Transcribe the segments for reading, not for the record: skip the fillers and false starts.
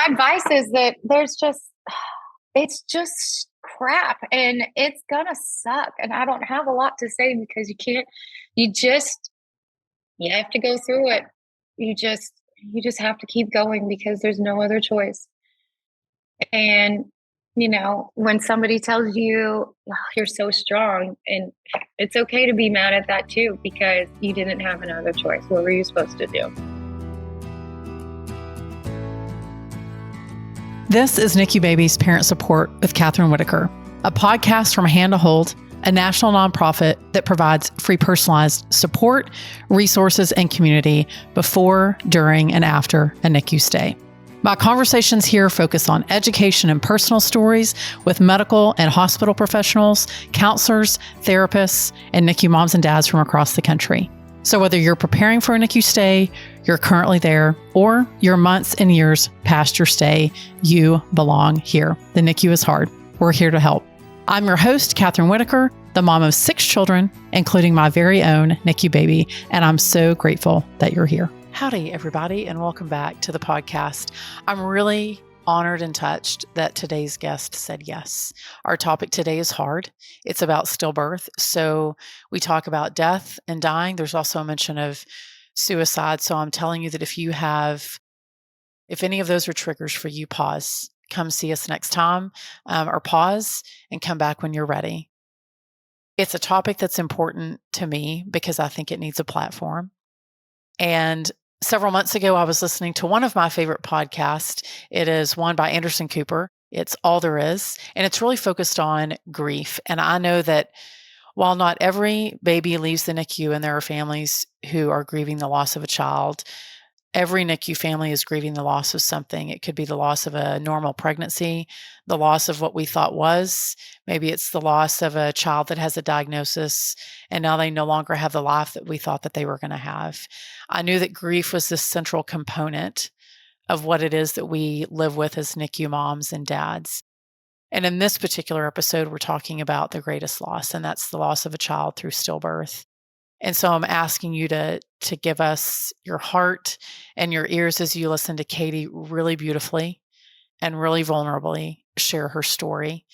my advice is that it's just crap and it's gonna suck. And I don't have a lot to say because you have to go through it. You just have to keep going because there's no other choice. And, when somebody tells you, oh, you're so strong, and it's okay to be mad at that too, because you didn't have another choice. What were you supposed to do? This is NICU Babies Parent Support with Kathryn Whitaker, a podcast from Hand to Hold, a national nonprofit that provides free personalized support, resources, and community before, during, and after a NICU stay. My conversations here focus on education and personal stories with medical and hospital professionals, counselors, therapists, and NICU moms and dads from across the country. So whether you're preparing for a NICU stay, you're currently there, or you're months and years past your stay, you belong here. The NICU is hard. We're here to help. I'm your host, Kathryn Whitaker, the mom of 6 children, including my very own NICU baby, and I'm so grateful that you're here. Howdy, everybody, and welcome back to the podcast. I'm really honored and touched that today's guest said yes. Our topic today is hard. It's about stillbirth. So we talk about death and dying. There's also a mention of suicide. So I'm telling you that if any of those are triggers for you, pause. Come see us next time, or pause and come back when you're ready. It's a topic that's important to me because I think it needs a platform. And several months ago, I was listening to one of my favorite podcasts. It is one by Anderson Cooper. It's All There Is, and it's really focused on grief. And I know that while not every baby leaves the NICU and there are families who are grieving the loss of a child, every NICU family is grieving the loss of something. It could be the loss of a normal pregnancy, the loss of what we thought was. Maybe it's the loss of a child that has a diagnosis and now they no longer have the life that we thought that they were going to have. I knew that grief was this central component of what it is that we live with as NICU moms and dads. And in this particular episode, we're talking about the greatest loss, and that's the loss of a child through stillbirth. And so I'm asking you to give us your heart and your ears as you listen to Katie really beautifully and really vulnerably share her story.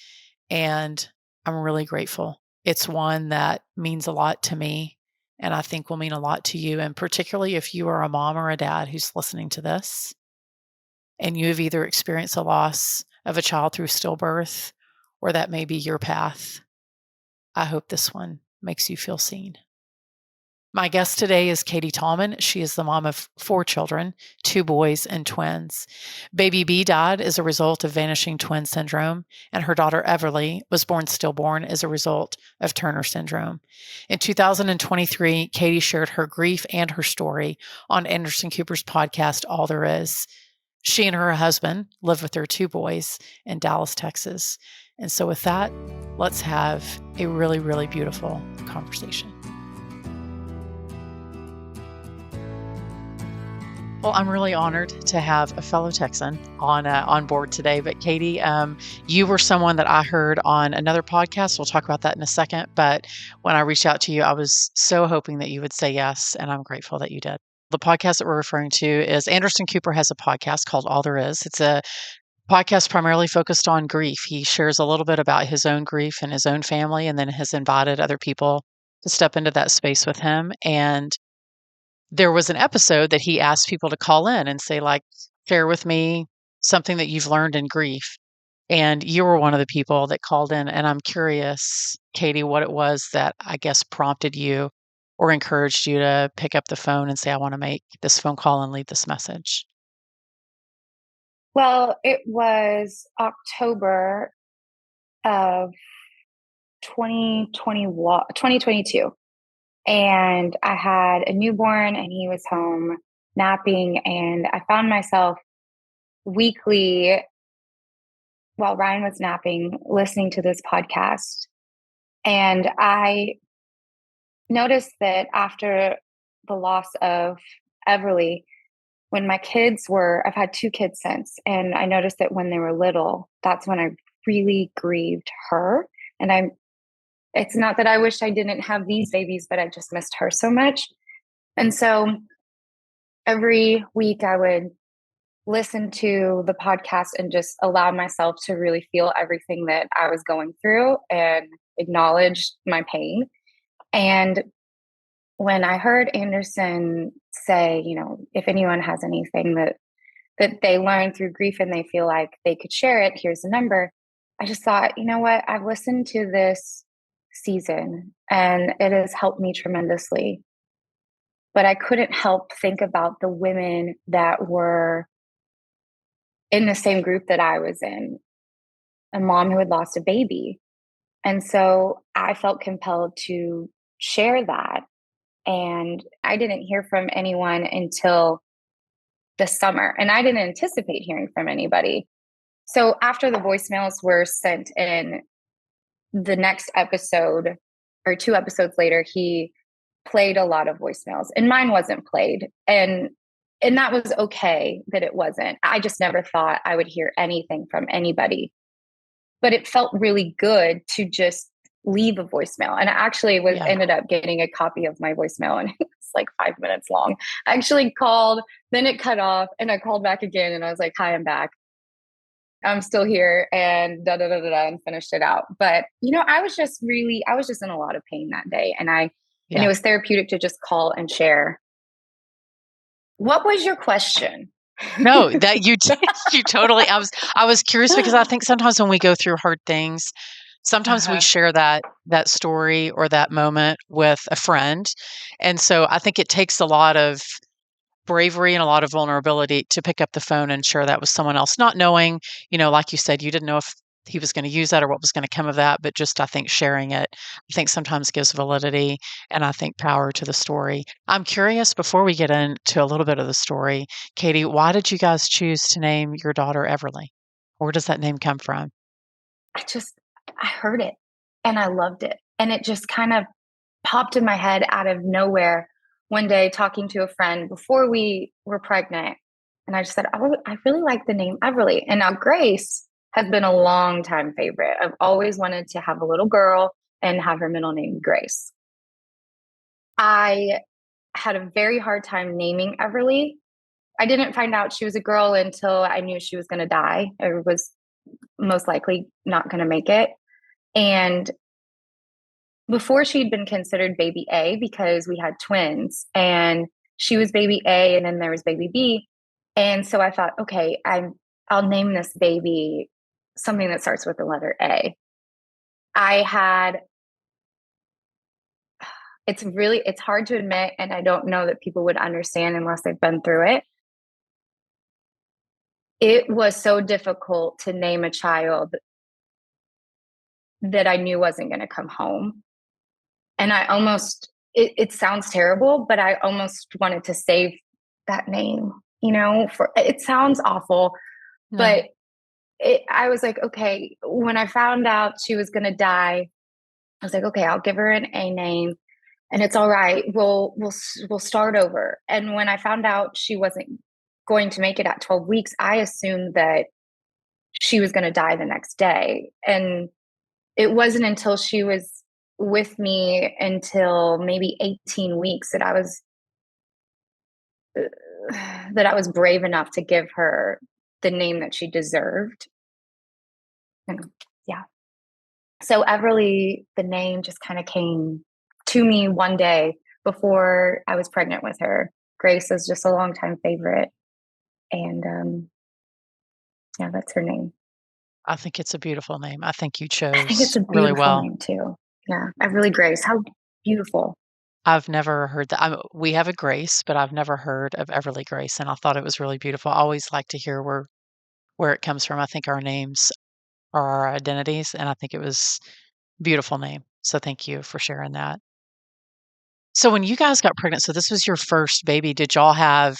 And I'm really grateful. It's one that means a lot to me, and I think will mean a lot to you. And particularly if you are a mom or a dad who's listening to this, and you have either experienced a loss of a child through stillbirth, or that may be your path, I hope this one makes you feel seen. My guest today is Katie Talman. She is the mom of 4 children, 2 boys and twins. Baby B died as a result of vanishing twin syndrome, and her daughter Everly was born stillborn as a result of Turner syndrome. In 2023, Katie shared her grief and her story on Anderson Cooper's podcast, All There Is. She and her husband live with their 2 boys in Dallas, Texas. And so with that, let's have a really, really beautiful conversation. Well, I'm really honored to have a fellow Texan on board today. But Katie, you were someone that I heard on another podcast. We'll talk about that in a second. But when I reached out to you, I was so hoping that you would say yes, and I'm grateful that you did. The podcast that we're referring to is Anderson Cooper has a podcast called All There Is. It's a podcast primarily focused on grief. He shares a little bit about his own grief and his own family, and then has invited other people to step into that space with him. And there was an episode that he asked people to call in and say, share with me something that you've learned in grief. And you were one of the people that called in. And I'm curious, Katie, what it was that I guess prompted you or encouraged you to pick up the phone and say, I want to make this phone call and leave this message. Well, it was October of 2022. And I had a newborn and he was home napping, and I found myself weekly while Ryan was napping, listening to this podcast. And I noticed that after the loss of Everly, when my kids I've had 2 kids since, and I noticed that when they were little, that's when I really grieved her. And it's not that I wish I didn't have these babies, but I just missed her so much. And so every week I would listen to the podcast and just allow myself to really feel everything that I was going through and acknowledge my pain. And when I heard Anderson say, if anyone has anything that they learned through grief and they feel like they could share it, here's the number. I just thought, you know what? I've listened to this season and it has helped me tremendously. But I couldn't help think about the women that were in the same group that I was in, a mom who had lost a baby. And so I felt compelled to share that. And I didn't hear from anyone until the summer, and I didn't anticipate hearing from anybody. So after the voicemails were sent in, the next episode or 2 episodes later, he played a lot of voicemails and mine wasn't played. And that was okay that it wasn't. I just never thought I would hear anything from anybody. But it felt really good to just leave a voicemail. And I actually ended up getting a copy of my voicemail, and it's like 5 minutes long. I actually called, then it cut off, and I called back again and I was like, "Hi, I'm back. I'm still here," and and finished it out. But I was just in a lot of pain that day. And it was therapeutic to just call and share. What was your question? No, that you totally. I was curious because I think sometimes when we go through hard things, sometimes we share that story or that moment with a friend. And so I think it takes a lot of bravery and a lot of vulnerability to pick up the phone and share that with someone else, not knowing, like you said, you didn't know if he was going to use that or what was going to come of that, but just I think sharing it, I think sometimes gives validity and I think power to the story. I'm curious, before we get into a little bit of the story, Katie, why did you guys choose to name your daughter Everly? Where does that name come from? I heard it and I loved it. And it just kind of popped in my head out of nowhere one day, talking to a friend before we were pregnant. And I just said, I really like the name Everly. And now Grace has been a long time favorite. I've always wanted to have a little girl and have her middle name Grace. I had a very hard time naming Everly. I didn't find out she was a girl until I knew she was going to die or was most likely not going to make it. And before, she'd been considered baby A because we had twins, and she was baby A and then there was baby B. And so I thought, okay, I'll name this baby something that starts with the letter A. It's hard to admit, and I don't know that people would understand unless they've been through it. It was so difficult to name a child that I knew wasn't going to come home. And it sounds terrible, but I almost wanted to save that name, it sounds awful, but I was like, okay, when I found out she was going to die, I was like, okay, I'll give her an A name and it's all right. We'll start over. And when I found out she wasn't going to make it at 12 weeks, I assumed that she was going to die the next day. And it wasn't until she was with me until maybe 18 weeks that I was brave enough to give her the name that she deserved. And yeah. So Everly, the name just kind of came to me one day before I was pregnant with her. Grace is just a longtime favorite. And that's her name. I think it's a beautiful name. I think you chose I think it's a beautiful really well. name too. Yeah. Everly Grace. How beautiful. I've never heard that. We have a Grace, but I've never heard of Everly Grace, and I thought it was really beautiful. I always like to hear where it comes from. I think our names are our identities, and I think it was a beautiful name. So thank you for sharing that. So when you guys got pregnant, so this was your first baby, did y'all have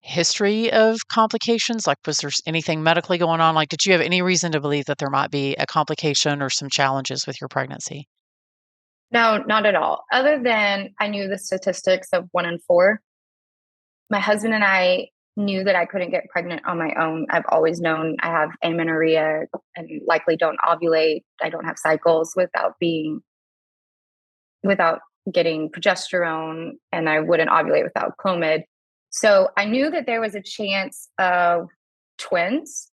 history of complications? Like, was there anything medically going on? Like, did you have any reason to believe that there might be a complication or some challenges with your pregnancy? No, not at all. Other than I knew the statistics of 1 in 4. My husband and I knew that I couldn't get pregnant on my own. I've always known I have amenorrhea and likely don't ovulate. I don't have cycles without getting progesterone, and I wouldn't ovulate without Clomid. So I knew that there was a chance of twins,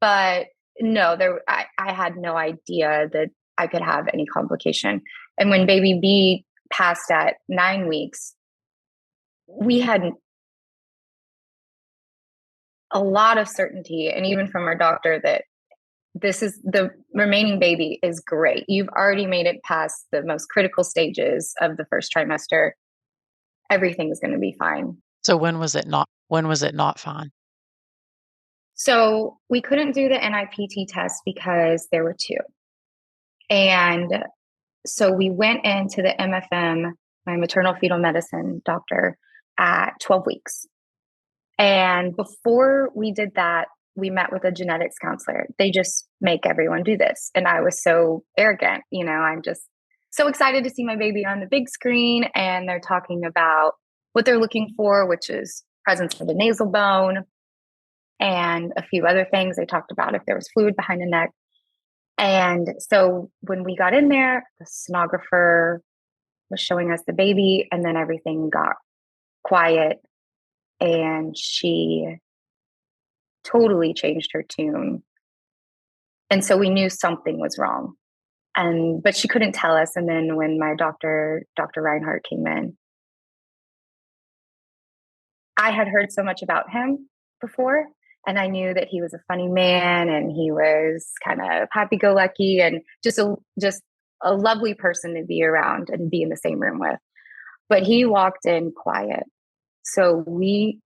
but no, I had no idea that I could have any complication. And when baby B passed at 9 weeks, we had a lot of certainty, and even from our doctor, that this is the remaining baby is great. You've already made it past the most critical stages of the first trimester. Everything is going to be fine. So when was it not fine? So we couldn't do the NIPT test because there were two. And so we went into the MFM, my maternal fetal medicine doctor, at 12 weeks. And before we did that, we met with a genetics counselor. They just make everyone do this. And I was so arrogant. I'm just so excited to see my baby on the big screen. And they're talking about what they're looking for, which is presence of the nasal bone and a few other things. They talked about if there was fluid behind the neck. And so when we got in there, the sonographer was showing us the baby, and then everything got quiet. And she totally changed her tune. And so we knew something was wrong. But she couldn't tell us. And then when my doctor, Dr. Reinhardt, came in, I had heard so much about him before, and I knew that he was a funny man and he was kind of happy-go-lucky and just a lovely person to be around and be in the same room with. But he walked in quiet. So we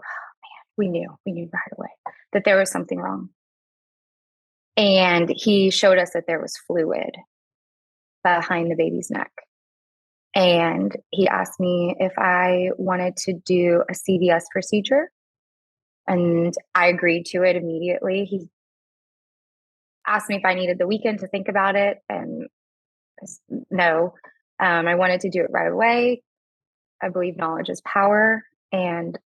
knew right away that there was something wrong. And he showed us that there was fluid behind the baby's neck. And he asked me if I wanted to do a CVS procedure. And I agreed to it immediately. He asked me if I needed the weekend to think about it. And no, I wanted to do it right away. I believe knowledge is power. And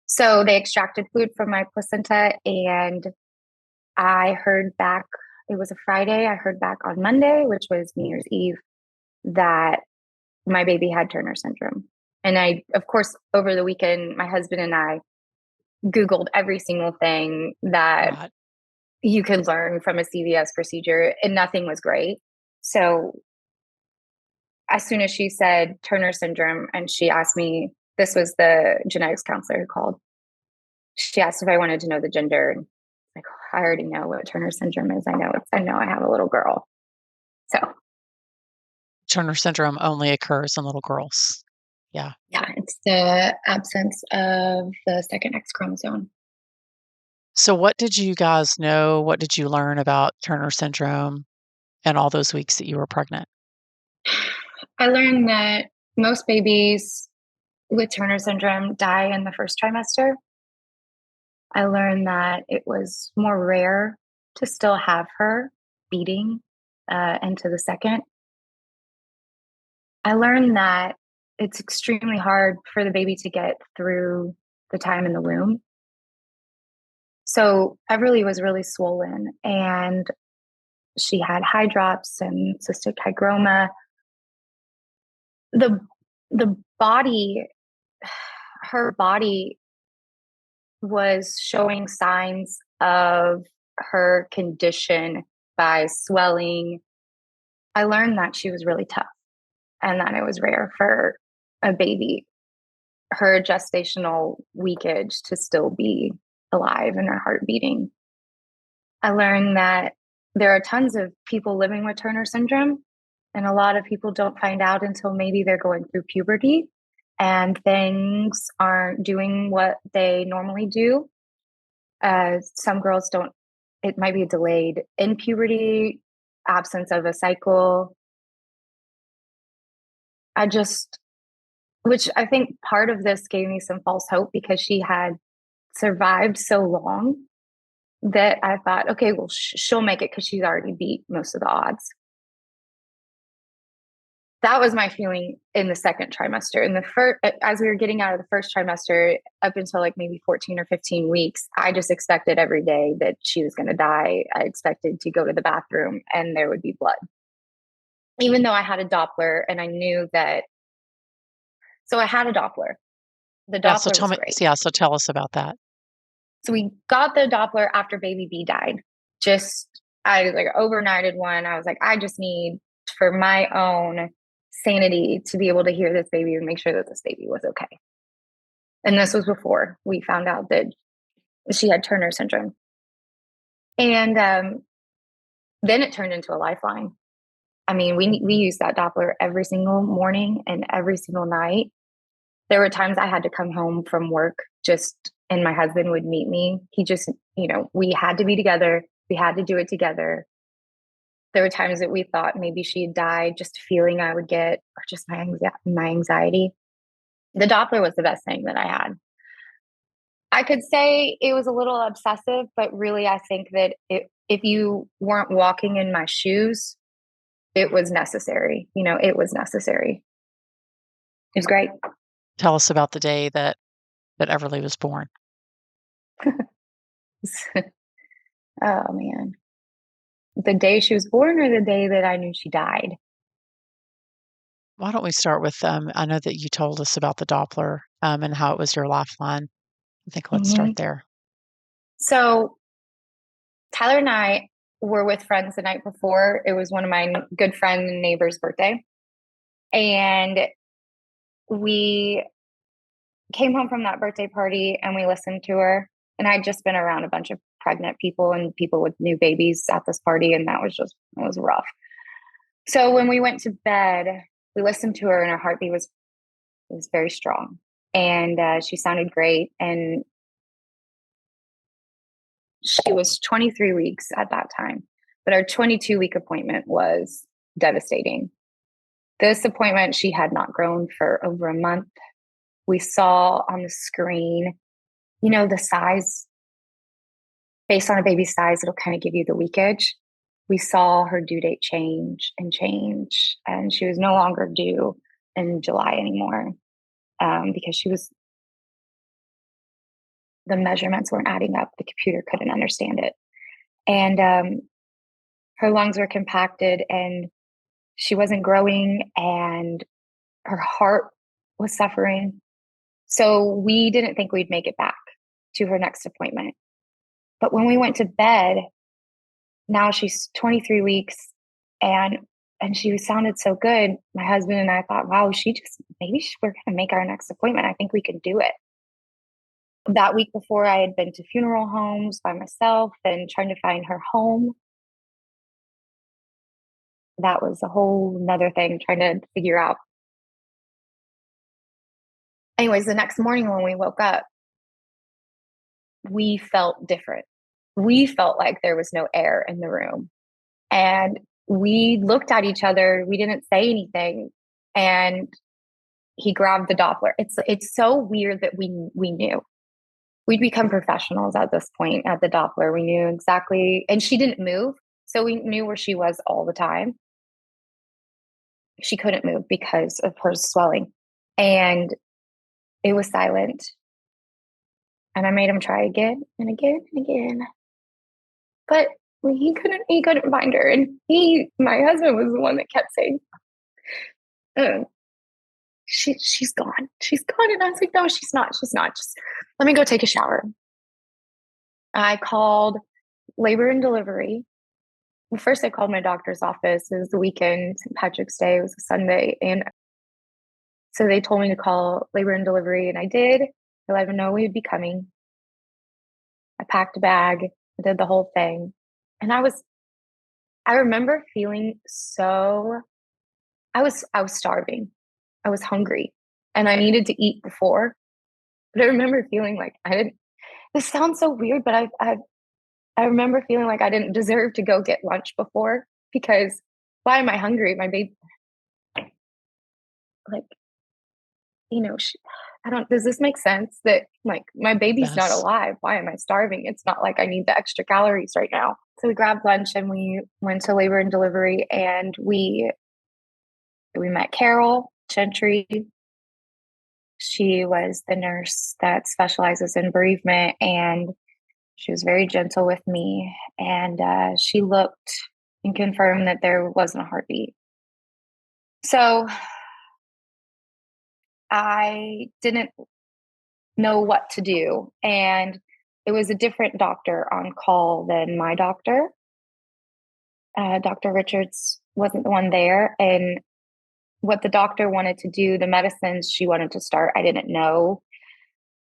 so they extracted fluid from my placenta, and I heard back. It was a Friday. I heard back on Monday, which was New Year's Eve, that my baby had Turner syndrome. And I, of course, over the weekend, my husband and I Googled every single thing that you could learn from a CVS procedure, and nothing was great. So as soon as she said Turner syndrome, and she asked me, this was the genetics counselor who called, she asked if I wanted to know the gender. And like, I already know what Turner syndrome is. I know I have a little girl. So Turner syndrome only occurs in little girls. Yeah. Yeah, it's the absence of the second X chromosome. So what did you guys know? What did you learn about Turner syndrome and all those weeks that you were pregnant? I learned that most babies with Turner syndrome die in the first trimester. I learned that it was more rare to still have her beating into the second. I learned that it's extremely hard for the baby to get through the time in the womb. So Everly was really swollen, and she had hydrops and cystic hygroma. The body, her body was showing signs of her condition by swelling. I learned that she was really tough and that it was rare for a baby, her gestational weekage, to still be alive and her heart beating. I learned that there are tons of people living with Turner syndrome, and a lot of people don't find out until maybe they're going through puberty and things aren't doing what they normally do. Some girls don't, it might be delayed in puberty, absence of a cycle. Which I think part of this gave me some false hope, because she had survived so long that I thought, okay, well, she'll make it because she's already beat most of the odds. That was my feeling in the second trimester. In the first, as we were getting out of the first trimester, up until like maybe 14 or 15 weeks, I just expected every day that she was going to die. I expected to go to the bathroom and there would be blood. Even though I had a Doppler and I knew that So I had a Doppler. The Yeah. So Doppler tell was me, great. yeah. So tell us about that. So we got the Doppler after baby B died. I like overnighted one. I was like, I just need for my own sanity to be able to hear this baby and make sure that this baby was okay. And this was before we found out that she had Turner syndrome. And then it turned into a lifeline. I mean, we used that Doppler every single morning and every single night. There were times I had to come home from work and my husband would meet me. He just, we had to be together. We had to do it together. There were times that we thought maybe she had died, just a feeling I would get, or just my anxiety. The Doppler was the best thing that I had. I could say it was a little obsessive, but really, I think that if you weren't walking in my shoes, it was necessary. It was necessary. It was great. Tell us about the day that Everly was born. Oh, man. The day she was born or the day that I knew she died? Why don't we start with, I know that you told us about the Doppler and how it was your lifeline. I think let's start there. So Tyler and I were with friends the night before. It was one of my good friend and neighbor's birthday. And we came home from that birthday party and we listened to her. And I'd just been around a bunch of pregnant people and people with new babies at this party. And it was rough. So when we went to bed, we listened to her and her heartbeat was very strong. And she sounded great. And she was 23 weeks at that time. But our 22-week appointment was devastating. This appointment, she had not grown for over a month. We saw on the screen, the size, based on a baby's size, it'll kind of give you the weekage. We saw her due date change, and she was no longer due in July anymore because the measurements weren't adding up. The computer couldn't understand it. And her lungs were compacted and she wasn't growing and her heart was suffering. So we didn't think we'd make it back to her next appointment. But when we went to bed, now she's 23 weeks and she sounded so good. My husband and I thought, wow, we're going to make our next appointment. I think we can do it. That week before, I had been to funeral homes by myself and trying to find her home. That was a whole nother thing, trying to figure out. Anyways, the next morning when we woke up, we felt different. We felt like there was no air in the room. And we looked at each other. We didn't say anything. And he grabbed the Doppler. It's so weird that we knew. We'd become professionals at this point at the Doppler. We knew exactly, and she didn't move. So we knew where she was all the time. She couldn't move because of her swelling. And it was silent. And I made him try again and again and again. But he couldn't find her. And my husband was the one that kept saying, she's gone. She's gone. And I was like, no, she's not. She's not. Just let me go take a shower. I called labor and delivery. Well, first I called my doctor's office. It was the weekend, St. Patrick's Day. It was a Sunday. And so they told me to call labor and delivery. And I did. I let them know we would be coming. I packed a bag. I did the whole thing. And I remember feeling I was starving. I was hungry and I needed to eat before. But I remember feeling like this sounds so weird, but I remember feeling like I didn't deserve to go get lunch before because why am I hungry? My baby, like, does this make sense that like my baby's not alive? Why am I starving? It's not like I need the extra calories right now. So we grabbed lunch and we went to labor and delivery and we met Carol Gentry. She was the nurse that specializes in bereavement and she was very gentle with me. And she looked and confirmed that there wasn't a heartbeat. So I didn't know what to do. And it was a different doctor on call than my doctor. Dr. Richards wasn't the one there. And what the doctor wanted to do, the medicines she wanted to start, I didn't know.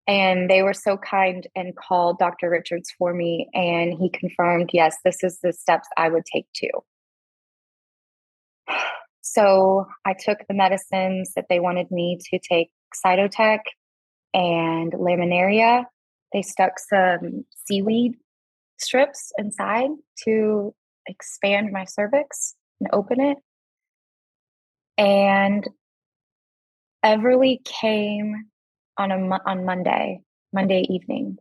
And they were so kind and called Dr. Richards for me. And he confirmed, yes, this is the steps I would take too. So I took the medicines that they wanted me to take, Cytotec and Laminaria. They stuck some seaweed strips inside to expand my cervix and open it. And Everly came on Monday evening.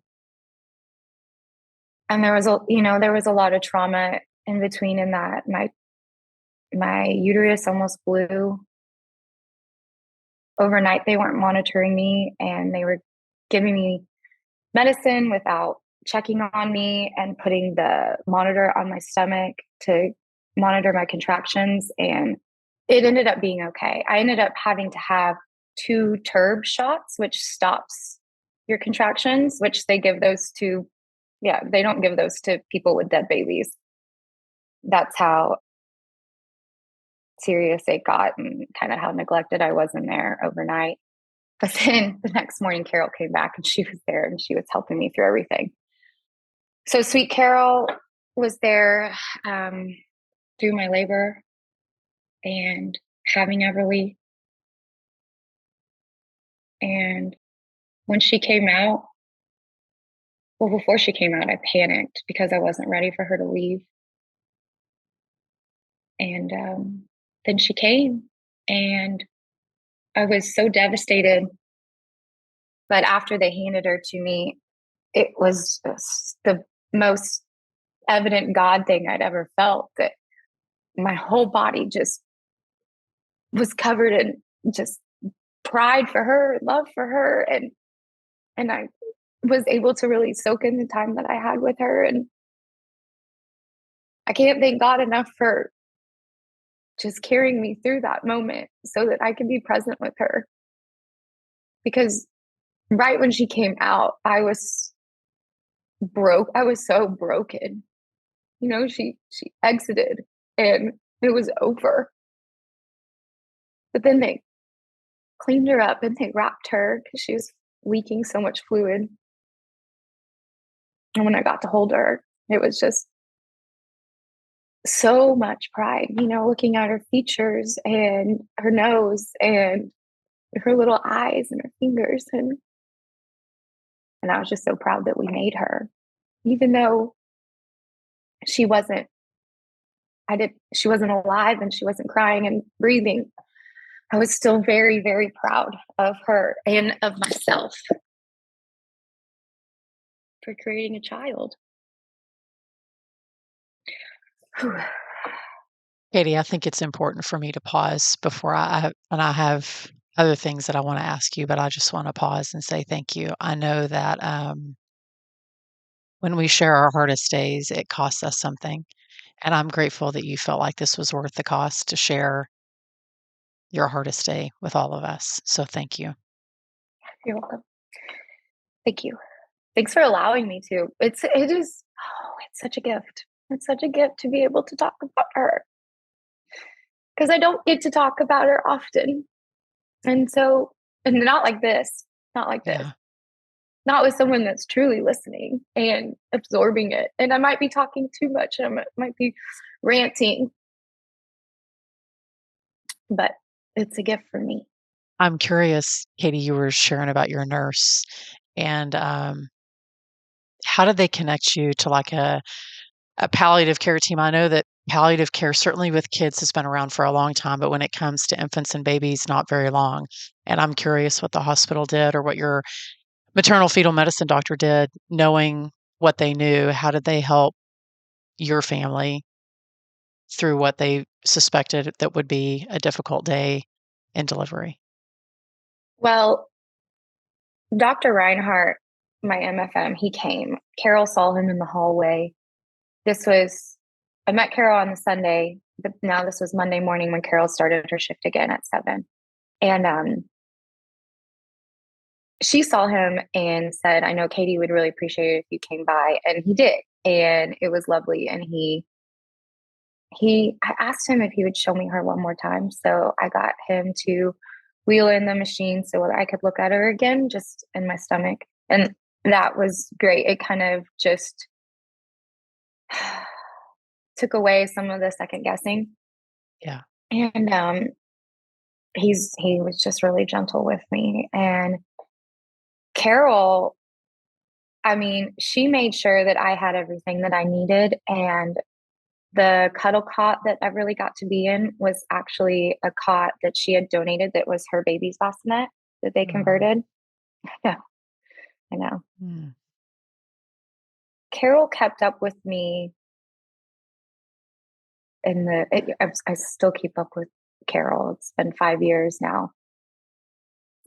And there was a lot of trauma in between in that my uterus almost blew. Overnight, they weren't monitoring me and they were giving me medicine without checking on me and putting the monitor on my stomach to monitor my contractions. And it ended up being okay. I ended up having to have 2 TURB shots, which stops your contractions, which they give those to, they don't give those to people with dead babies. That's how serious it got and kind of how neglected I was in there overnight. But then the next morning, Carol came back and she was there and she was helping me through everything. So sweet Carol was there through my labor and having Everly. And when she came out, before she came out, I panicked because I wasn't ready for her to leave. And then she came and I was so devastated. But after they handed her to me, it was the most evident God thing I'd ever felt, that my whole body just was covered in just pride for her, love for her. And I was able to really soak in the time that I had with her. And I can't thank God enough for just carrying me through that moment so that I could be present with her. Because right when she came out, I was so broken. She exited and it was over. But then they cleaned her up and they wrapped her because she was leaking so much fluid. And when I got to hold her, it was just so much pride, looking at her features and her nose and her little eyes and her fingers. And I was just so proud that we made her, even though she wasn't alive and she wasn't crying and breathing. I was still very, very proud of her and of myself for creating a child. Katie, I think it's important for me to pause before I have other things that I want to ask you, but I just want to pause and say thank you. I know that when we share our hardest days, it costs us something. And I'm grateful that you felt like this was worth the cost to share your hardest day with all of us. So thank you. You're welcome. Thank you. Thanks for allowing me to. It's such a gift. It's such a gift to be able to talk about her, because I don't get to talk about her often. And not like this, Yeah. not with someone that's truly listening and absorbing it. And I might be talking too much and I might be ranting, but it's a gift for me. I'm curious, Katie, you were sharing about your nurse, and how did they connect you to like a palliative care team? I know that palliative care, certainly with kids, has been around for a long time, but when it comes to infants and babies, not very long. And I'm curious what the hospital did or what your maternal fetal medicine doctor did, knowing what they knew. How did they help your family through what they suspected that would be a difficult day in delivery? Well, Dr. Reinhardt, my MFM, he came. Carol saw him in the hallway. I met Carol on the Sunday, but now this was Monday morning when Carol started her shift again at 7. And she saw him and said, I know Katie would really appreciate it if you came by. And he did. And it was lovely. And I asked him if he would show me her one more time. So I got him to wheel in the machine so that I could look at her again, just in my stomach. And that was great. It kind of just took away some of the second guessing. Yeah. And he was just really gentle with me. And Carol, I mean, she made sure that I had everything that I needed. And the cuddle cot that I really got to be in was actually a cot that she had donated that was her baby's bassinet that they converted. Yeah, I know. Mm. Carol kept up with me I still keep up with Carol. It's been 5 years now.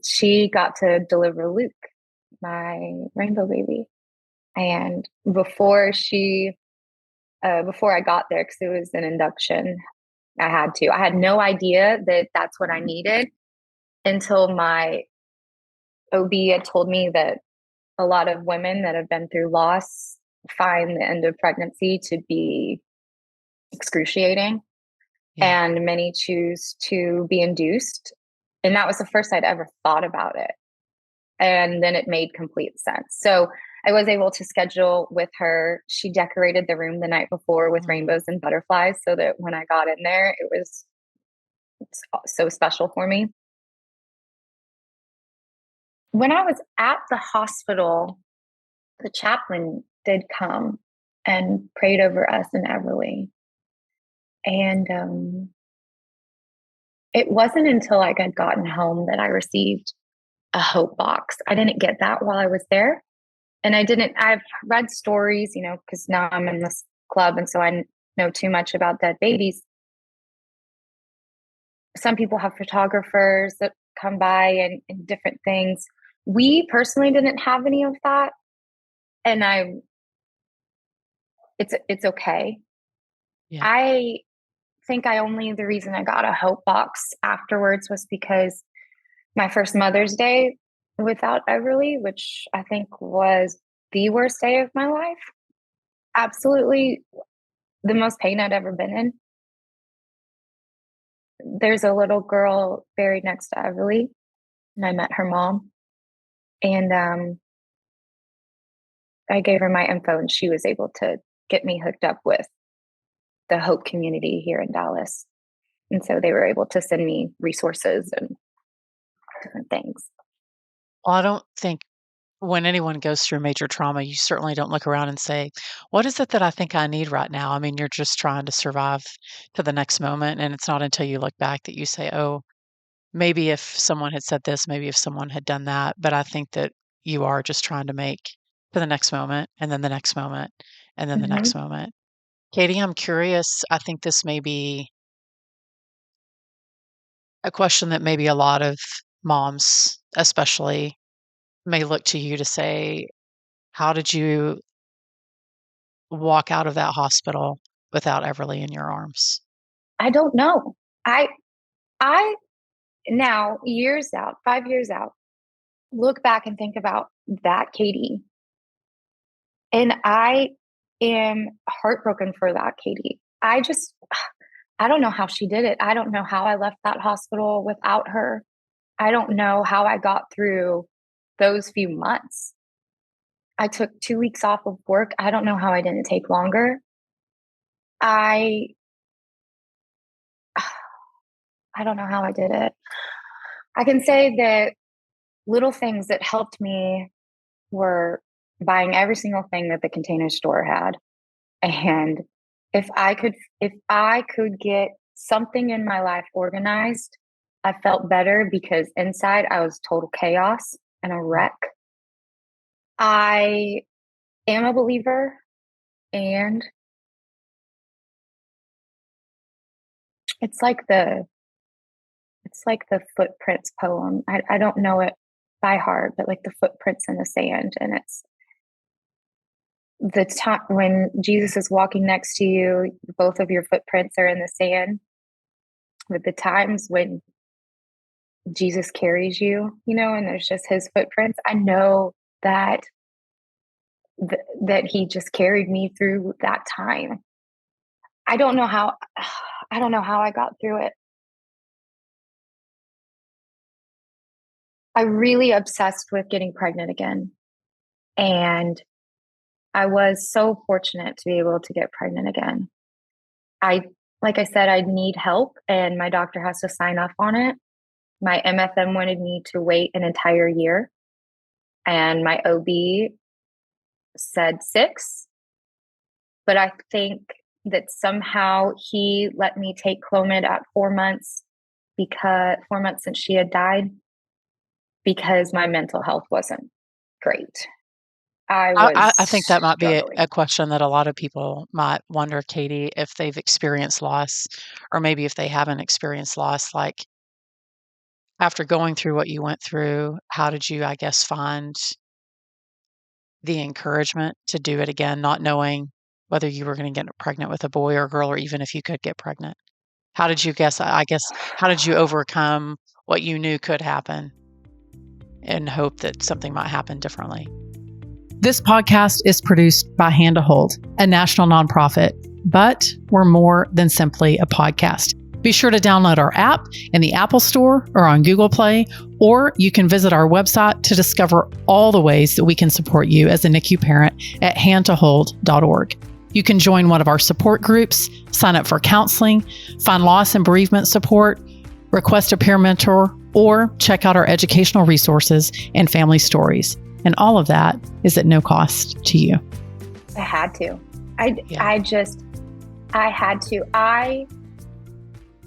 She got to deliver Luke, my rainbow baby. And before I got there, because it was an induction, I had no idea that that's what I needed until my OB had told me that a lot of women that have been through loss find the end of pregnancy to be excruciating. Yeah. And many choose to be induced. And that was the first I'd ever thought about it. And then it made complete sense. So I was able to schedule with her. She decorated the room the night before with rainbows and butterflies so that when I got in there, it was so special for me. When I was at the hospital, the chaplain did come and prayed over us and Everly. And it wasn't until I had gotten home that I received a hope box. I didn't get that while I was there. And I've read stories, because now I'm in this club. And so I know too much about dead babies. Some people have photographers that come by and different things. We personally didn't have any of that. And it's okay. Yeah. I think the reason I got a hope box afterwards was because my first Mother's Day without Everly, which I think was the worst day of my life. Absolutely the most pain I'd ever been in. There's a little girl buried next to Everly, and I met her mom. And I gave her my info, and she was able to get me hooked up with the Hope community here in Dallas. And so they were able to send me resources and different things. Well, I don't think when anyone goes through major trauma, you certainly don't look around and say, what is it that I think I need right now? I mean, you're just trying to survive to the next moment. And it's not until you look back that you say, oh, maybe if someone had said this, maybe if someone had done that. But I think that you are just trying to make to the next moment and then the next moment and then the Mm-hmm. next moment. Katie, I'm curious. I think this may be a question that maybe a lot of moms, especially, may look to you to say, how did you walk out of that hospital without Everly in your arms? I don't know. I now, years out, 5 years out, look back and think about that Katie. And I am heartbroken for that Katie. I don't know how she did it. I don't know how I left that hospital without her. I don't know how I got through those few months. I took 2 weeks off of work. I don't know how I didn't take longer. I I don't know how I did it. I can say that little things that helped me were buying every single thing that the Container Store had. And if I could get something in my life organized, I felt better because inside I was total chaos and a wreck. I am a believer, and it's like the footprints poem. I don't know it by heart, but like the footprints in the sand. And it's the time when Jesus is walking next to you, both of your footprints are in the sand. But the times when Jesus carries you, and there's just his footprints. I know that that he just carried me through that time. I don't know how I don't know how I got through it. I really obsessed with getting pregnant again. And I was so fortunate to be able to get pregnant again. I like I said, I need help and my doctor has to sign off on it. My MFM wanted me to wait an entire year and my OB said 6. But I think that somehow he let me take Clomid at 4 months, because 4 months since she had died, because my mental health wasn't great. I was I think that might be a struggling. question that a lot of people might wonder, Katie, if they've experienced loss, or maybe if they haven't experienced loss. Like, after going through what you went through, how did you, I guess, find the encouragement to do it again, not knowing whether you were going to get pregnant with a boy or a girl, or even if you could get pregnant? How did you how did you overcome what you knew could happen and hope that something might happen differently? This podcast is produced by Hand to Hold, a national nonprofit, but we're more than simply a podcast. Be sure to download our app in the Apple Store or on Google Play, or you can visit our website to discover all the ways that we can support you as a NICU parent at handtohold.org. You can join one of our support groups, sign up for counseling, find loss and bereavement support, request a peer mentor, or check out our educational resources and family stories. And all of that is at no cost to you. I had to. I had to. I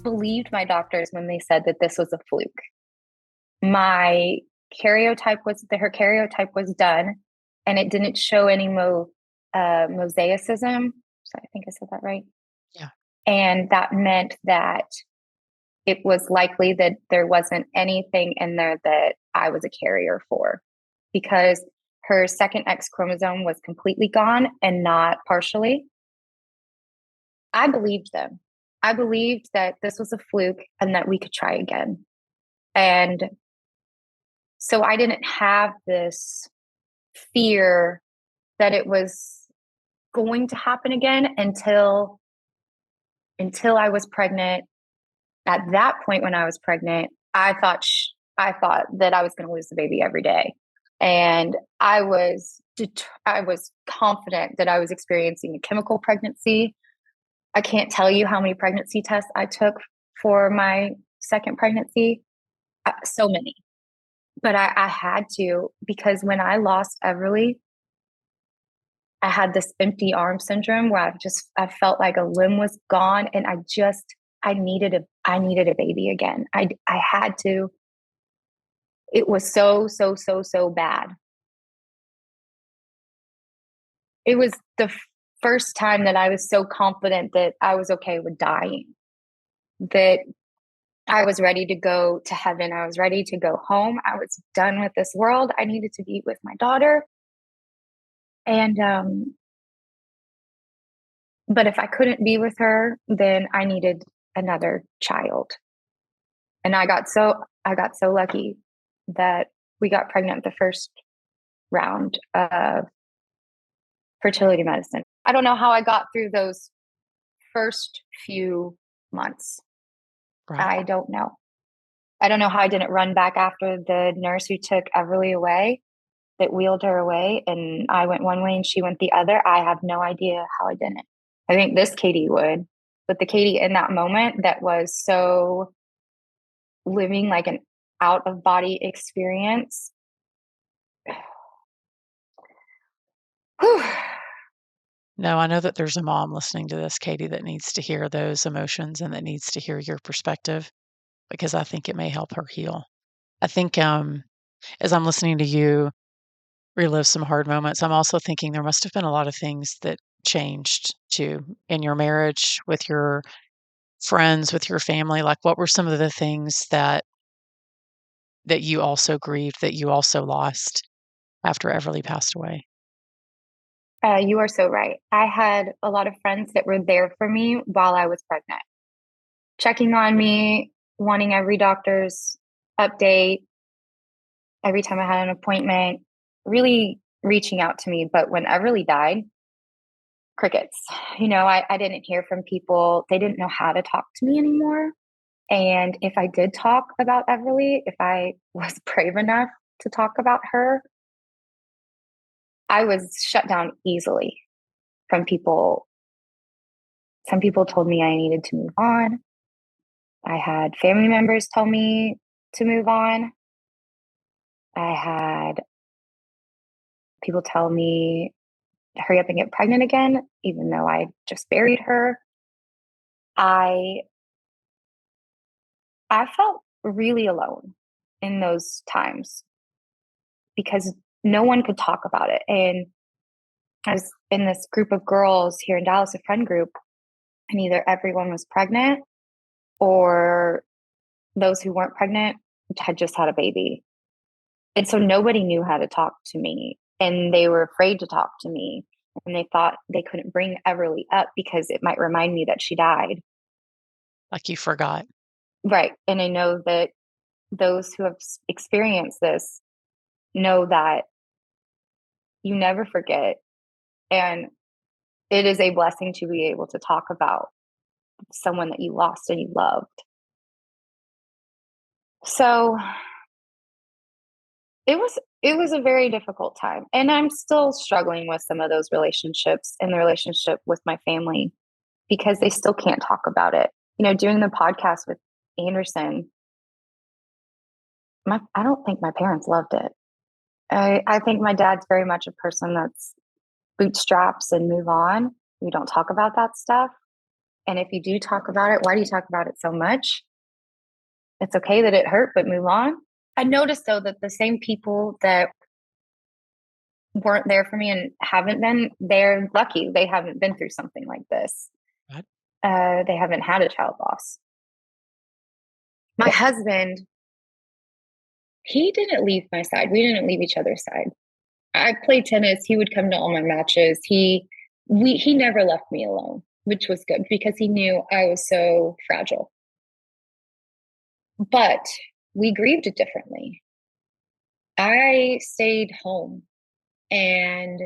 believed my doctors when they said that this was a fluke. Her karyotype was done, and it didn't show any mosaicism. So I think I said that right. Yeah. And that meant that it was likely that there wasn't anything in there that I was a carrier for, because her second X chromosome was completely gone and not partially. I believed them. I believed that this was a fluke and that we could try again. And so I didn't have this fear that it was going to happen again until I was pregnant. At that point, when I was pregnant, I thought that I was going to lose the baby every day. And I was confident that I was experiencing a chemical pregnancy. I can't tell you how many pregnancy tests I took for my second pregnancy. So many. But I had to, because when I lost Everly, I had this empty arm syndrome where I felt like a limb was gone, and I needed a baby again. I had to. It was so bad. It was the first time that I was so confident that I was okay with dying, that I was ready to go to heaven. I was ready to go home. I was done with this world. I needed to be with my daughter. And, but if I couldn't be with her, then I needed another child. And I got so lucky that we got pregnant the first round of fertility medicine. I don't know how I got through those first few months. Right. I don't know. I don't know how I didn't run back after the nurse who took Everly away, that wheeled her away, and I went one way and she went the other. I have no idea how I didn't. I think this Katie would, but the Katie in that moment that was so living like an out of body experience. No, I know that there's a mom listening to this, Katie, that needs to hear those emotions and that needs to hear your perspective, because I think it may help her heal. I think as I'm listening to you relive some hard moments, I'm also thinking there must have been a lot of things that changed too in your marriage, with your friends, with your family. Like, what were some of the things that you also grieved, that you also lost after Everly passed away? You are so right. I had a lot of friends that were there for me while I was pregnant, checking on me, wanting every doctor's update every time I had an appointment, really reaching out to me. But when Everly died, crickets. I didn't hear from people. They didn't know how to talk to me anymore. And if I did talk about Everly, if I was brave enough to talk about her, I was shut down easily from people. Some people told me I needed to move on. I had family members tell me to move on. I had people tell me, hurry up and get pregnant again, even though I just buried her. I felt really alone in those times because no one could talk about it. And I was in this group of girls here in Dallas, a friend group, and either everyone was pregnant or those who weren't pregnant had just had a baby. And so nobody knew how to talk to me, and they were afraid to talk to me. And they thought they couldn't bring Everly up because it might remind me that she died. Like you forgot. Right. And I know that those who have experienced this know that you never forget. And it is a blessing to be able to talk about someone that you lost and you loved. So it was a very difficult time. And I'm still struggling with some of those relationships and the relationship with my family because they still can't talk about it. Doing the podcast with Anderson, I don't think my parents loved it. I think my dad's very much a person that's bootstraps and move on. We don't talk about that stuff. And if you do talk about it, why do you talk about it so much? It's okay that it hurt, but move on. I noticed though that the same people that weren't there for me and haven't been, they're lucky. They haven't been through something like this. Right. They haven't had a child loss. My husband, he didn't leave my side. We didn't leave each other's side. I played tennis. He would come to all my matches. He never left me alone, which was good because he knew I was so fragile. But we grieved it differently. I stayed home and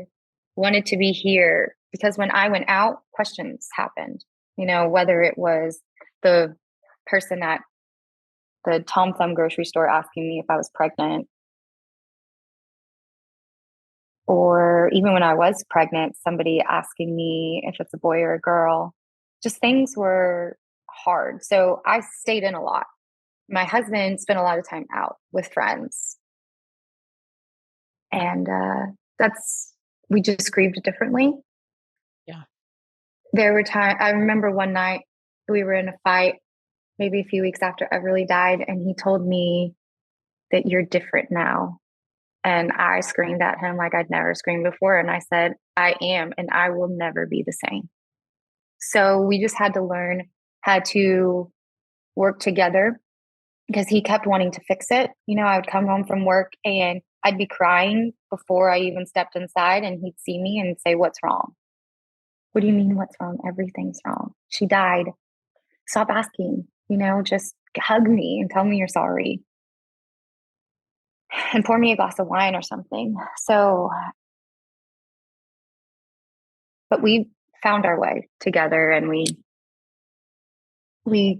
wanted to be here because when I went out, questions happened. Whether it was the person at the Tom Thumb grocery store asking me if I was pregnant, or even when I was pregnant, somebody asking me if it's a boy or a girl. Just things were hard. So I stayed in a lot. My husband spent a lot of time out with friends. And we just grieved differently. Yeah. There were times, I remember one night we were in a fight, maybe a few weeks after Everly died, and he told me that you're different now. And I screamed at him like I'd never screamed before. And I said, I am, and I will never be the same. So we just had to learn how to work together because he kept wanting to fix it. I would come home from work and I'd be crying before I even stepped inside, and he'd see me and say, what's wrong? What do you mean, what's wrong? Everything's wrong. She died. Stop asking, just hug me and tell me you're sorry. And pour me a glass of wine or something. So, but we found our way together, and we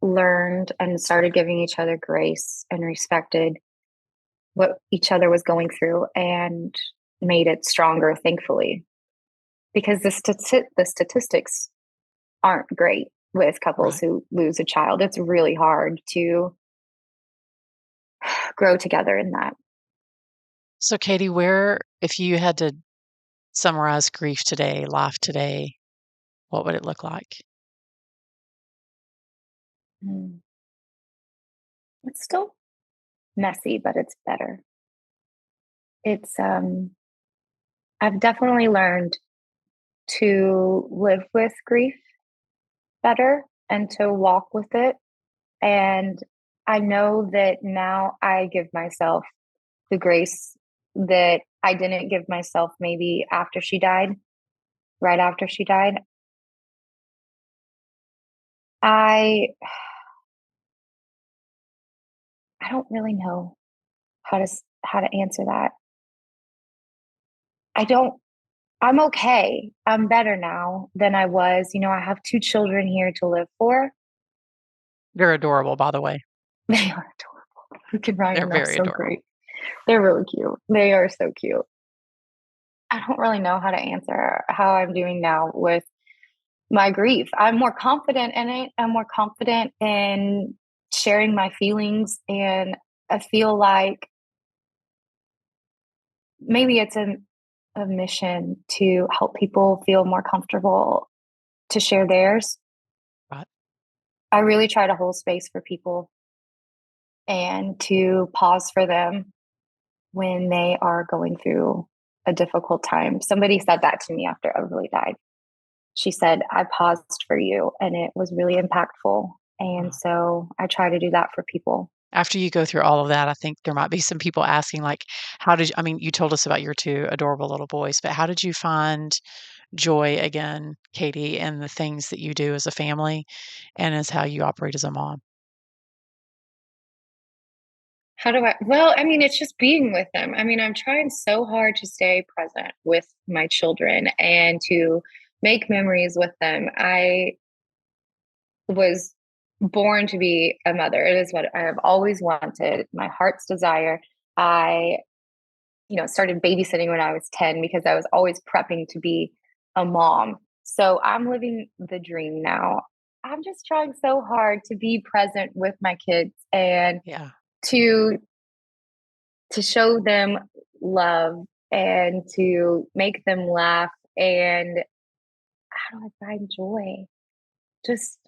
learned and started giving each other grace and respected what each other was going through and made it stronger, thankfully, because the statistics aren't great with couples Right. who lose a child. It's really hard to grow together in that. So, Katie, if you had to summarize grief today, life today, what would it look like? It's still messy, but it's better. It's I've definitely learned to live with grief better and to walk with it. And I know that now I give myself the grace that I didn't give myself maybe after she died, right after she died. I I don't really know how to answer that. I don't I'm okay. I'm better now than I was. I have 2 children here to live for. They're adorable, by the way. They are adorable. Luke and They're Ryan are very so adorable. great. They're really cute. They are so cute. I don't really know how to answer how I'm doing now with my grief. I'm more confident in it. I'm more confident in sharing my feelings, and I feel like maybe it's a mission to help people feel more comfortable to share theirs. Right. I really try to hold space for people and to pause for them when they are going through a difficult time. Somebody said that to me after Everly died. She said, I paused for you, and it was really impactful. And Wow. so I try to do that for people. After you go through all of that, I think there might be some people asking, like, how did you, I mean, you told us about your 2 adorable little boys, but how did you find joy again, Katie, in the things that you do as a family and as how you operate as a mom? Well, I mean, it's just being with them. I mean, I'm trying so hard to stay present with my children and to make memories with them. I was born to be a mother. It is what I have always wanted, my heart's desire. I, started babysitting when I was 10 because I was always prepping to be a mom. So I'm living the dream now. I'm just trying so hard to be present with my kids and Yeah. to show them love and to make them laugh, and how do I find joy? Just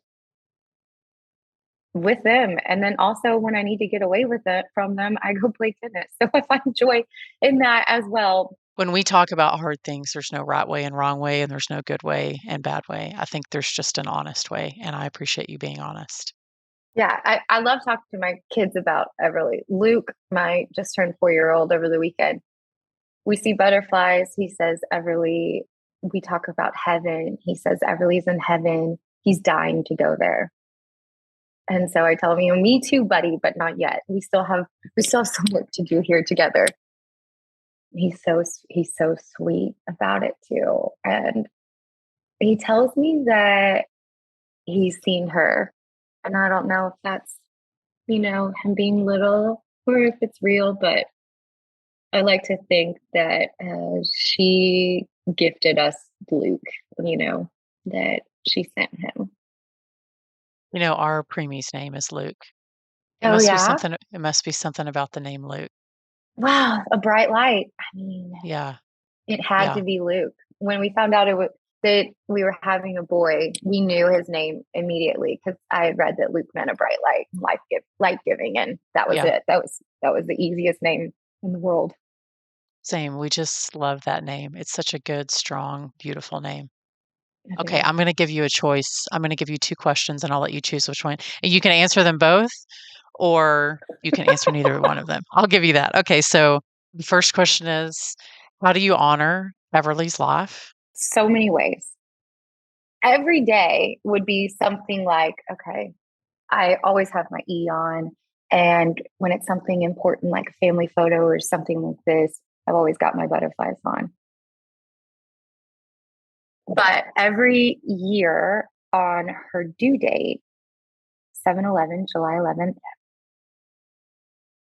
with them. And then also when I need to get away with it from them, I go play tennis. So I find joy in that as well. When we talk about hard things, there's no right way and wrong way, and there's no good way and bad way. I think there's just an honest way, and I appreciate you being honest. Yeah, I love talking to my kids about Everly. Luke, my just turned 4-year-old over the weekend. We see butterflies. He says, Everly, we talk about heaven. He says, Everly's in heaven. He's dying to go there. And so I tell him, me too, buddy, but not yet. We still have some work to do here together. He's so sweet about it too. And he tells me that he's seen her. And I don't know if that's, him being little or if it's real, but I like to think that she gifted us Luke, that she sent him. Our preemie's name is Luke. It Oh, must be yeah. something it must be something about the name Luke. Wow. A bright light. I mean, Yeah. it had to Yeah. be Luke. When we found out that we were having a boy, we knew his name immediately because I had read that Luke meant a bright light, light giving, and that was Yeah. it. That was the easiest name in the world. Same. We just love that name. It's such a good, strong, beautiful name. It Okay, is. I'm gonna give you a choice. I'm gonna give you 2 questions, and I'll let you choose which one. And you can answer them both, or you can answer neither one of them. I'll give you that. Okay, so the first question is, how do you honor Beverly's life? So many ways. Every day would be something like, okay, I always have my E on. And when it's something important like a family photo or something like this, I've always got my butterflies on. But every year on her due date, 7/11, July 11th,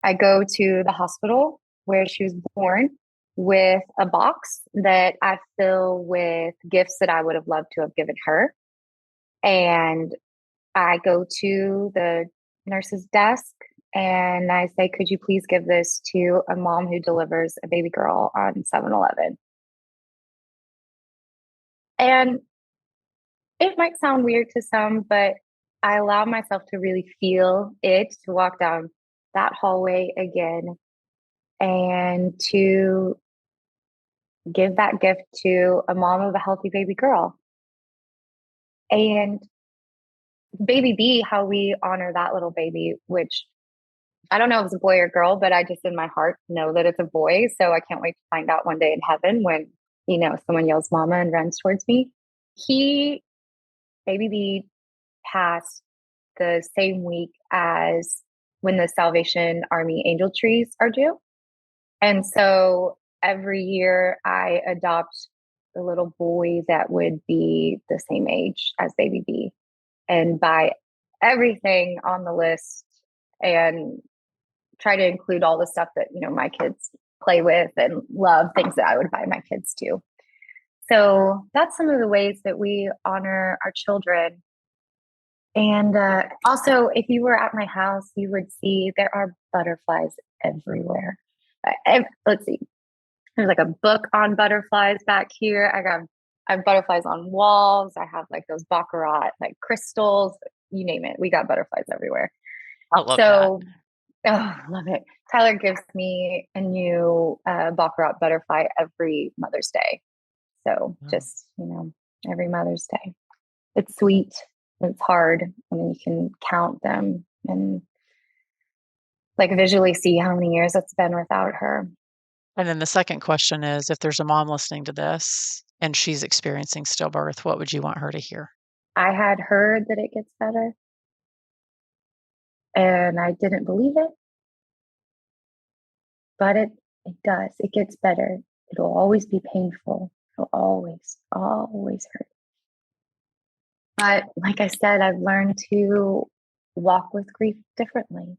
I go to the hospital where she was born with a box that I fill with gifts that I would have loved to have given her. And I go to the nurse's desk and I say, could you please give this to a mom who delivers a baby girl on 7/11? And it might sound weird to some, but I allow myself to really feel it, to walk down that hallway again and to give that gift to a mom of a healthy baby girl. And baby B, how we honor that little baby, which I don't know if it's a boy or girl, but I just in my heart know that it's a boy. So I can't wait to find out one day in heaven when, someone yells mama and runs towards me. Baby B passed the same week as when the Salvation Army angel trees are due. And so every year I adopt a little boy that would be the same age as baby B and buy everything on the list and try to include all the stuff that, my kids play with and love, things that I would buy my kids too. So that's some of the ways that we honor our children. And also, if you were at my house, you would see there are butterflies everywhere. Let's see. There's like a book on butterflies back here. I have butterflies on walls. I have like those baccarat, like crystals, you name it. We got butterflies everywhere. I love that. I love it. Tyler gives me a new baccarat butterfly every Mother's Day. So just, every Mother's Day. It's sweet. It's hard. And then you can count them and like visually see how many years it's been without her. And then the second question is, if there's a mom listening to this and she's experiencing stillbirth, what would you want her to hear? I had heard that it gets better. And I didn't believe it. But it does. It gets better. It'll always be painful. It'll always hurt. But like I said, I've learned to walk with grief differently.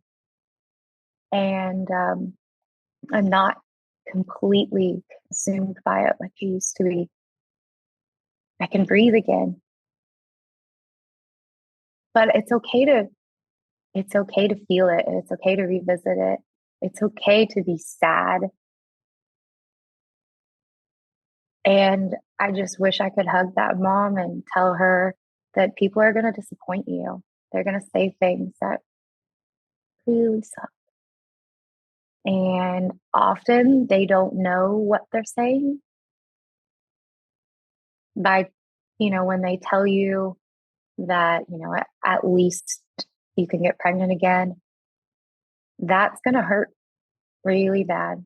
And I'm not completely consumed by it like I used to be. I can breathe again. But it's okay to feel it, and it's okay to revisit it. It's okay to be sad. And I just wish I could hug that mom and tell her that people are going to disappoint you. They're going to say things that really suck. And often they don't know what they're saying. By, when they tell you that, at least you can get pregnant again, that's going to hurt really bad.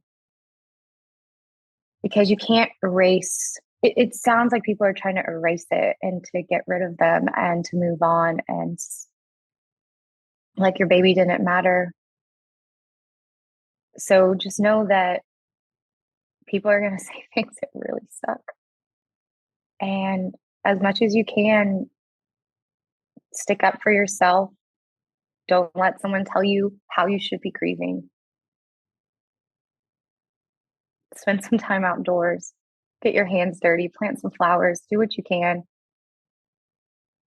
Because you can't erase it sounds like people are trying to erase it and to get rid of them and to move on, and like your baby didn't matter. So just know that people are going to say things that really suck. And as much as you can, stick up for yourself. Don't let someone tell you how you should be grieving. Spend some time outdoors. Get your hands dirty, plant some flowers, do what you can.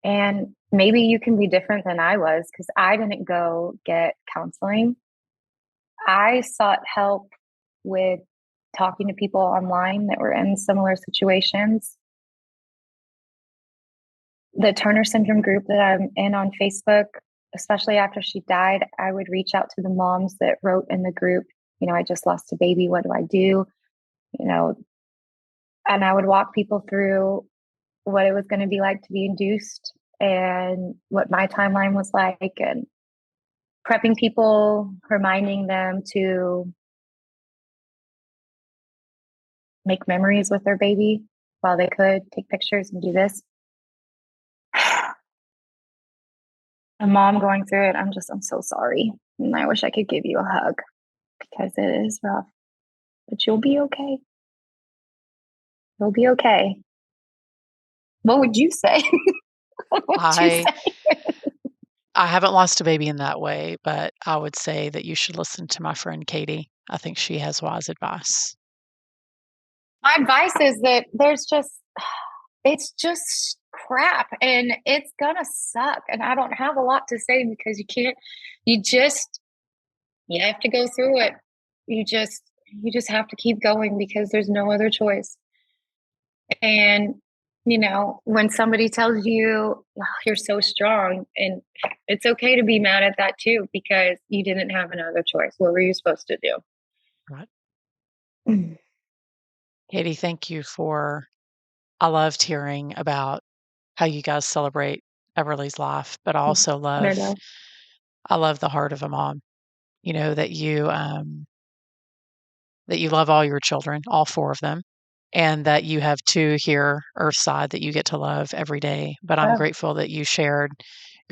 And maybe you can be different than I was, because I didn't go get counseling. I sought help with talking to people online that were in similar situations. The Turner Syndrome group that I'm in on Facebook, especially after she died, I would reach out to the moms that wrote in the group, I just lost a baby. What do I do? And I would walk people through what it was going to be like to be induced and what my timeline was like, and prepping people, reminding them to make memories with their baby while they could, take pictures and do this. A mom going through it, I'm so sorry. And I wish I could give you a hug, because it is rough, but you'll be okay. You'll be okay. What would you say? I haven't lost a baby in that way, but I would say that you should listen to my friend Katie. I think she has wise advice. My advice is that it's just crap, and it's gonna suck. And I don't have a lot to say, because you have to go through it. You just have to keep going, because there's no other choice. And when somebody tells you, oh, you're so strong, and it's okay to be mad at that too, because you didn't have another choice. What were you supposed to do? Right. Katie, thank you I loved hearing about how you guys celebrate Everly's life, but I also I love the heart of a mom, that you love all your children, all 4 of them, and that you have 2 here earthside that you get to love every day. But I'm grateful that you shared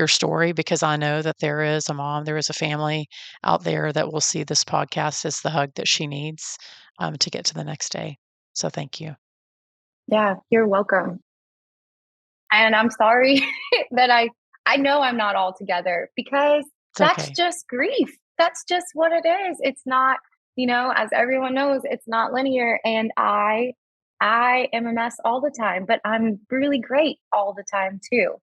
your story, because I know that there is a mom, there is a family out there that will see this podcast as the hug that she needs to get to the next day. So thank you. Yeah, you're welcome. And I'm sorry that I know I'm not all together, because It's that's okay. just grief. That's just what it is. It's not, as everyone knows, it's not linear. And I am a mess all the time, but I'm really great all the time too.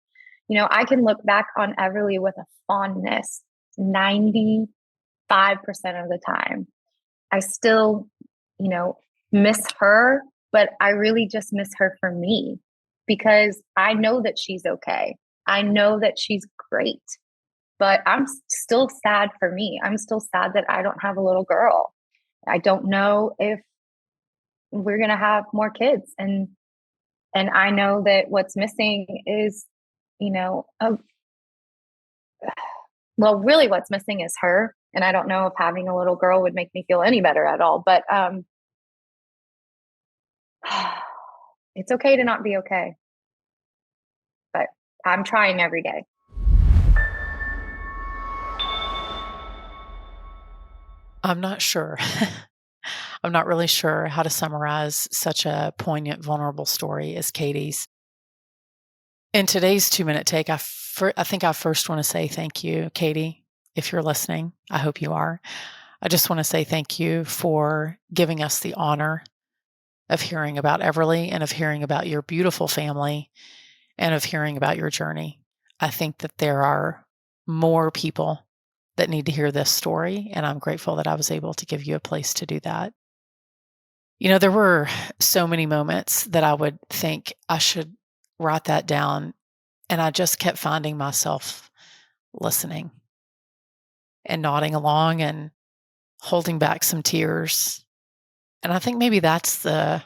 I can look back on Everly with a fondness 95% of the time. I still, miss her, but I really just miss her for me, because I know that she's okay. I know that she's great, but I'm still sad for me. I'm still sad that I don't have a little girl. I don't know if we're going to have more kids, and I know that what's missing is, well, really what's missing is her, and I don't know if having a little girl would make me feel any better at all, but it's okay to not be okay, but I'm trying every day. I'm not sure. I'm not really sure how to summarize such a poignant, vulnerable story as Katie's. In today's 2-minute take, I think I first want to say thank you, Katie, if you're listening. I hope you are. I just want to say thank you for giving us the honor of hearing about Everly and of hearing about your beautiful family and of hearing about your journey. I think that there are more people that need to hear this story, and I'm grateful that I was able to give you a place to do that. There were so many moments that I would think I should write that down, and I just kept finding myself listening and nodding along and holding back some tears. And I think maybe that's the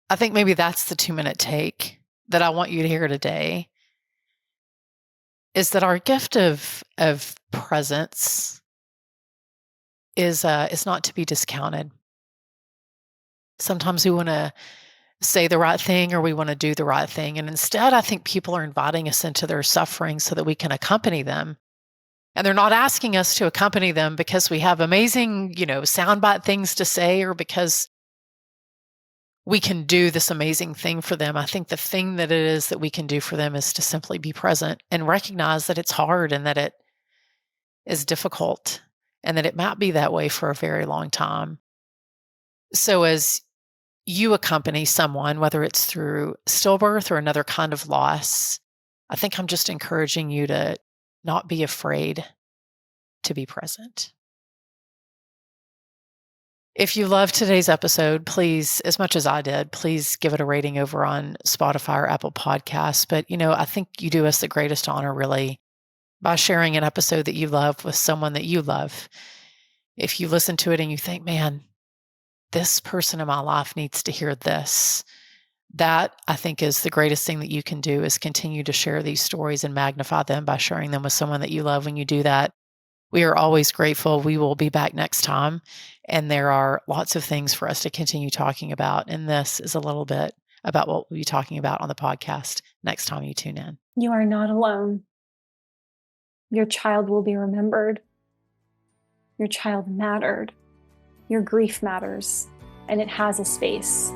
2-minute take that I want you to hear today, is that our gift of presence is not to be discounted. Sometimes we want to say the right thing, or we want to do the right thing, and instead I think people are inviting us into their suffering so that we can accompany them. And they're not asking us to accompany them because we have amazing, soundbite things to say, or because we can do this amazing thing for them. I think the thing that it is that we can do for them is to simply be present and recognize that it's hard and that it is difficult and that it might be that way for a very long time. So as you accompany someone, whether it's through stillbirth or another kind of loss, I think I'm just encouraging you to not be afraid to be present. If you loved today's episode, please, as much as I did, please give it a rating over on Spotify or Apple Podcasts. But, I think you do us the greatest honor, really, by sharing an episode that you love with someone that you love. If you listen to it and you think, man, this person in my life needs to hear this, that I think is the greatest thing that you can do, is continue to share these stories and magnify them by sharing them with someone that you love. When you do that, we are always grateful. We will be back next time, and there are lots of things for us to continue talking about. And this is a little bit about what we'll be talking about on the podcast next time you tune in. You are not alone. Your child will be remembered. Your child mattered. Your grief matters, and it has a space.